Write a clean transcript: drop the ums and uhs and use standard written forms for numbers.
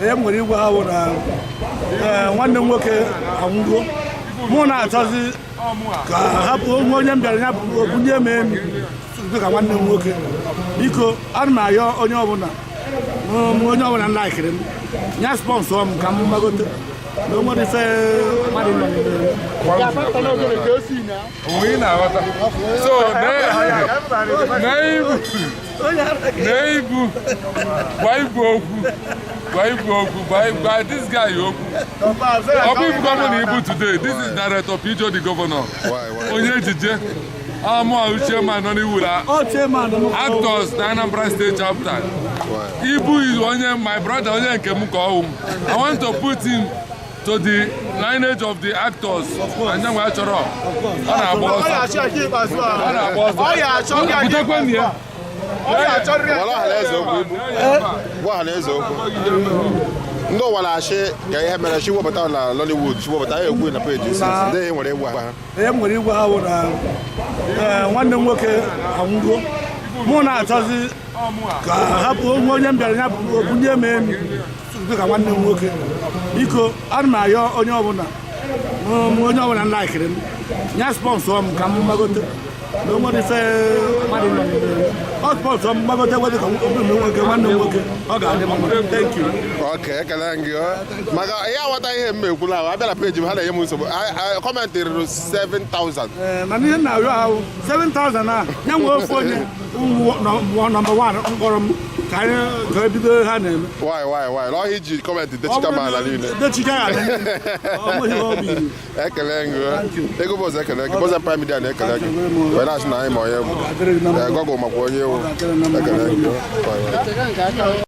Ihe nwere igwe ha bụ na nwanne m nwoke anwụgo mụ na-achọzi ka hapụ onye m bịara ya bunye m emi dịka nwanne m nwoke biko ana m ayọ onye ọbụla nlaikiri m nya sponsọ m ka m gbagote na onwere ife mmadụ by this guy today. This is Director Pijo, the governor. Onye chairman actors Anambra State chapter. Ibu is my brother. I want to put him to the lineage of the actors. And then we are no wala she ga ihe mere shi wobata na Lollywood shi wobata ya egwu na page since dey nwere egwu ha nwere igwe ha bụ na nwanne m nwoke anwụgo mụ na-achọzi ka hapụ onye m bịara ya bunye m emi dịka nwanne m nwoke biko ana m ayọ onye ọbụla nlaikiri m nya sponsọ m ka m gbagote na onwere ife mmadụ sponsọ m gbagote wedị ka nwanne m nwoke ọ ga-adị mma. Thank you. Okay, ekele gị maka ya aghọta ihe m ekwula ahụ abịa na peji m ha na-enye m nsogbu kọmentị ruru 7,000 mana ihe na-arịọ ahụ 7,000 a ya nwee ofe onye nọmba 1 mkpọrọ m ka anyị bido ha na-eme n'ọhịa iji kọmentị dechika m ala niile ekele gị ego bọzọ ekele gị bọzọ Prime Media na-ekele gị wee na-asị na anyị ma onye bụ gọgụ makwa onye ewu ekele gị